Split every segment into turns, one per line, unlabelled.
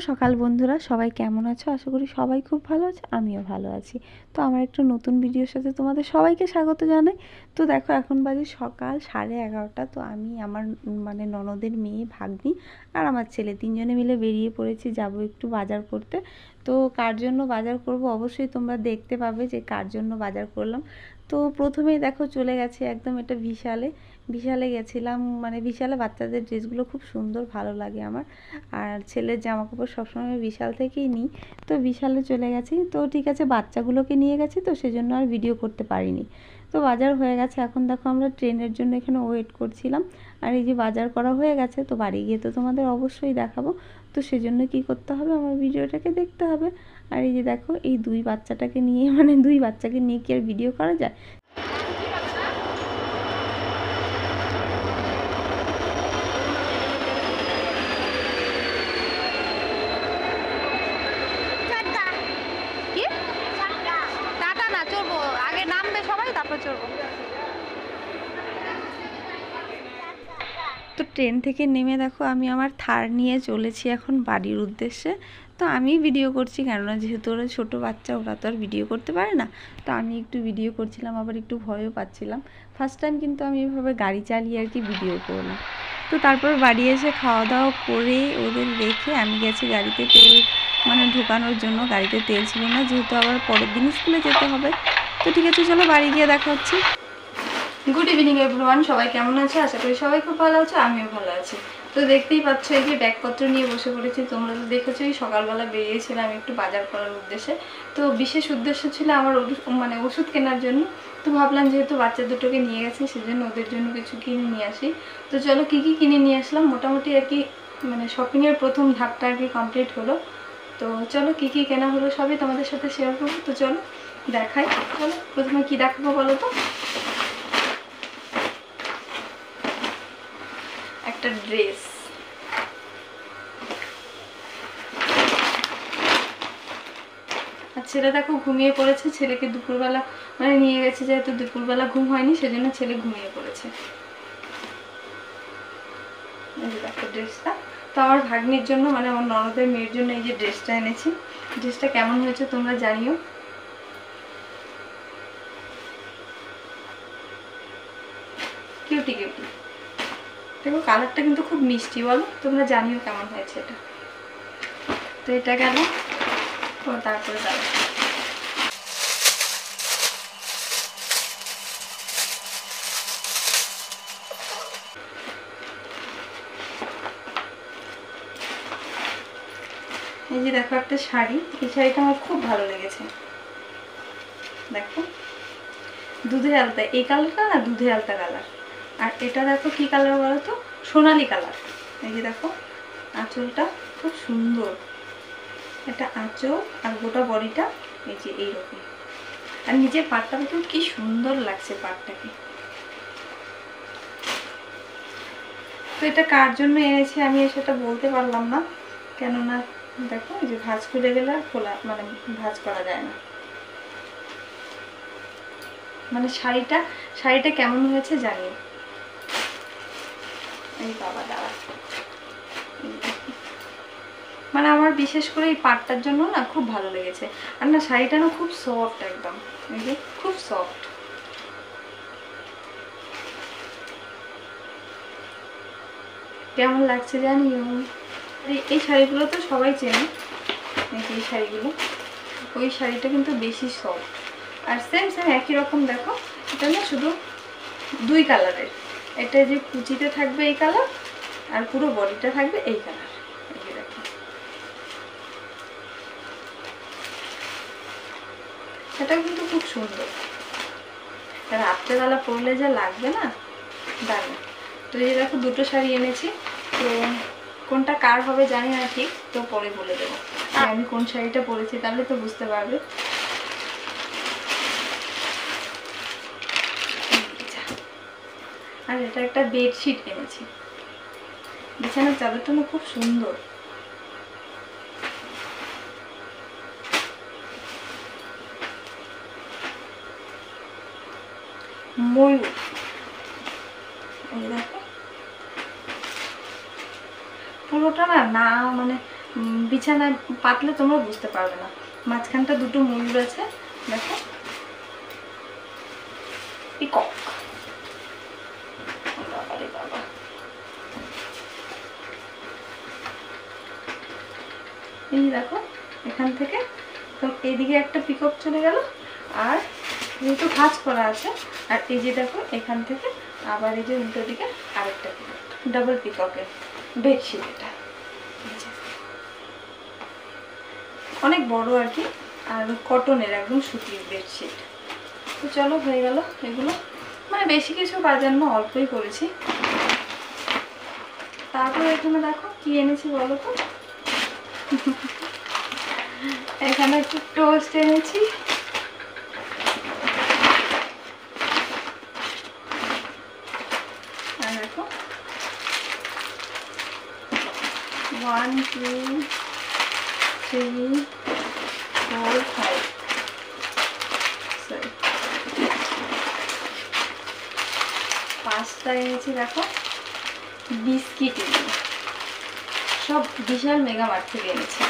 সকাল বন্ধুরা, সবাই কেমন আছো? আশা করি সবাই খুব ভালো আছে, আমিও ভালো আছি। তো আমার একটা নতুন ভিডিওর সাথে তোমাদের সবাইকে স্বাগত জানাই। তো দেখো এখন বাজে সকাল 11:30। তো আমি আমার মানে ননদের মেয়ে, ভাগ্নি আর আমার ছেলে তিনজনে মিলে বেরিয়ে পড়েছি, যাব একটু বাজার করতে। তো কার জন্য বাজার করব অবশ্যই তোমরা দেখতে পাবে যে কার জন্য বাজার করলাম। তো প্রথমেই দেখো চলে গেছে একদম এটা বিশালে গেছিলাম। মানে বিশালে বাচ্চাদের ড্রেসগুলো খুব সুন্দর, ভালো লাগে আমার। আর ছেলের জামাকাপড় সবসময় আমি বিশাল থেকেই নিই। তো বিশালে চলে গেছি। তো ঠিক আছে, বাচ্চাগুলোকে নিয়ে গেছি, তো সেজন্য আর ভিডিও করতে পারিনি। তো বাজার হয়ে গেছে, এখন দেখো আমরা ট্রেনের জন্য এখানে ওয়েট করছিলাম। আর এই যে বাজার করা হয়ে গেছে, তো বাড়ি গিয়ে তো তোমাদের অবশ্যই দেখাবো। তো সেজন্য কি করতে হবে, আমার ভিডিওটাকে দেখতে হবে। আর এই যে দেখো এই দুই বাচ্চাটাকে নিয়ে, মানে দুই বাচ্চাকে নিয়ে কি আর ভিডিও করা যায়? তো ট্রেন থেকে নেমে দেখো আমি আমার থার নিয়ে চলেছি এখন বাড়ির উদ্দেশ্যে। তো আমি ভিডিও করছি, কেননা যেহেতু ওরা ছোটো বাচ্চা, ওরা তো আর ভিডিও করতে পারে না। তো আমি একটু ভিডিও করছিলাম, আবার একটু ভয়ও পাচ্ছিলাম। ফার্স্ট টাইম কিন্তু আমি এভাবে গাড়ি চালিয়ে আর কি ভিডিও করলাম। তো তারপর বাড়ি এসে খাওয়া দাওয়া করে ওদের রেখে আমি গেছি গাড়িতে তেল মানে ঢোকানোর জন্য। গাড়িতে তেল ছিল না, যেহেতু আবার পরের দিন স্কুলে যেতে হবে। তো ঠিক আছে, চলো বাড়ি গিয়ে দেখা হচ্ছে। গুড ইভিনিং এভরিওয়ান, সবাই কেমন আছে? আশা করি সবাই খুব ভালো আছে, আমিও ভালো আছি। তো দেখতেই পাচ্ছ এই যে ব্যাগপত্র নিয়ে বসে পড়েছি। তোমরা তো দেখেছো এই সকালবেলা বেরিয়েছিলাম একটু বাজার করার উদ্দেশ্যে। তো বিশেষ উদ্দেশ্য ছিল আমার মানে ওষুধ কেনার জন্য। তো ভাবলাম যেহেতু বাচ্চা দুটোকে নিয়ে গেছি, সেজন্য ওদের জন্য কিছু কিনে নিয়ে আসি। তো চলো কী কী কিনে নিয়ে আসলাম, মোটামুটি আর কি মানে শপিংয়ের প্রথম ধাপটা আর কি কমপ্লিট হলো। তো চলো কী কী কেনা হলো সবই তোমাদের সাথে শেয়ার করবো। তো চলো দেখাই। চলো প্রথমে কী দেখাবো বলো তো? একটা ড্রেস। আর ছেলে দেখো ঘুমিয়ে পড়েছে। ছেলেকে দুপুরবেলা মানে নিয়ে গেছে, যেহেতু দুপুরবেলা ঘুম হয়নি, সেজন্য ছেলে ঘুমিয়ে পড়েছে। এই যে দেখো ড্রেসটা। তো আমার ভাগ্নির জন্য মানে আমার ননদের মেয়ের জন্য এই যে ড্রেসটা এনেছি। ড্রেসটা কেমন হয়েছে তোমরা জানিও। কিউটি কিউটি দেখো, কালারটা কিন্তু খুব মিষ্টি, বলো তোমরা জানিও কেমন হয়েছে এটা। তো এটা গেল। তো তারপরে দাঁড়া, এই যে দেখো একটা শাড়ি। এই শাড়িটা আমার খুব ভালো লেগেছে। দেখো দুধে আলতা, এই কালারটা না দুধে আলতা কালার। আর এটা দেখো কি কালার বলো তো? সোনালি কালার। এই যে দেখো আঁচলটা খুব সুন্দর। এটা আঁচল আর গোটা বডিটা এই যে এইরকম। আর নিচের পাটটা দেখো কি সুন্দর লাগছে পাটটাকে। তো এটা কার জন্য এনেছি আমি সেটা বলতে পারলাম না, কেননা দেখো এই যে ভাঁজ খুলে গেলে আর খোলা মানে ভাঁজ করা যায় না। মানে শাড়িটা কেমন হয়েছে জানি। এই বাবা দাঁড়া, মানে আমার বিশেষ করে এই পাটটার জন্য না খুব ভালো লেগেছে। আর না শাড়িটা না খুব সফট একদম, এই যে খুব সফট। কেমন লাগছে জানিও। এই শাড়িগুলো তো সবাই চেনে, এই শাড়িগুলো। ওই শাড়িটা কিন্তু বেশি সফট। আর সেম একই রকম। দেখো এটা না শুধু দুই কালারের। এটা যে কুচিতে থাকবে এই কালার, আর পুরো বডিটা থাকবে এই কালার। এই যে দেখো, এটাও কিন্তু খুব সুন্দর। রাত্রেবেলা পরলে যা লাগবে না, দাঁড়ান। তো এই দেখো দুটো শাড়ি এনেছি। তো কোনটা কার হবে জানি না ঠিক, তো পরে বলে দেবো আমি কোন শাড়িটা পরেছি, তাহলে তো বুঝতে পারবে। আর এটা একটা বেডশিট এনেছি। বিছানার চাদরটা না খুব সুন্দর। ময়ূর, এই দেখো পুরোটা না মানে বিছানায় পাতলে তোমরা বুঝতে পারবে না। মাঝখানটা দুটো ময়ূর আছে, দেখো, পিকক। বাবারে বাবা, এই দেখো এখান থেকে তো এইদিকে একটা পিকক চলে গেল, আর যেহেতু ভাঁজ করা আছে, আর এই যে দেখো এখান থেকে আবার এই যে উল্টো দিকে আরেকটা পিকক, ডাবল পিককের বেডশিট। এটা অনেক বড় আর কি, আর কটনের একদম সুতির বেডশিট। তো চলো হয়ে গেল এগুলো, মানে বেশি কিছু বাজার না, অল্পই করেছি। তারপরে এখানে দেখো কি এনেছি বলো তো, এখানে একটু টোস্ট এনেছি, আর দেখো 1 2 3 4 5 সরি 5টা এনেছি। দেখো বিস্কিট এগুলো সব বিশাল মেগা মার্ট থেকে এনেছি।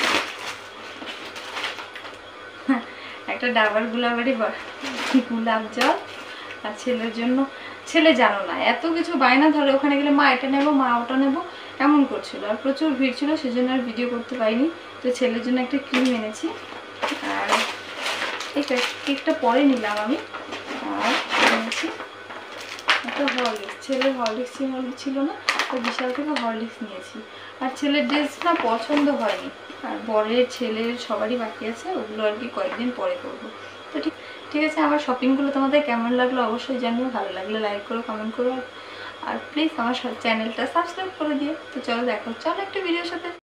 একটা ডাবার গুলাবাড়ি গোলাপ জল, আর ছেলের জন্য, ছেলে জানো না এত কিছু বায়না ধরে, ওখানে গেলে মা এটা নেবো, মা ওটা নেবো, এমন করছিল। আর প্রচুর ভিড় ছিল, সেজন্য আর ভিডিও করতে পারিনি। তো ছেলের জন্য একটা ক্রিম এনেছি, আর এই কেকটা পরে নিলাম আমি। আর এনেছি একটা হরলিক্স, ছেলের হরলিক্স ছিল না, তো বিশাল থেকে হরলিক্স নিয়েছি। আর ছেলের ড্রেস না পছন্দ হয়নি, আর বরের ছেলের সবারই বাকি আছে, ওগুলো আর কি কয়েকদিন পরে করবো। তো ঠিক আছে, আমার শপিংগুলো তোমাদের কেমন লাগলো অবশ্যই জানিও, ভালো লাগলে লাইক করো, কমেন্ট করো, আর প্লিজ আমার চ্যানেলটা সাবস্ক্রাইব করে দিও। তো চলো দেখো, চলো একটা ভিডিওর সাথে।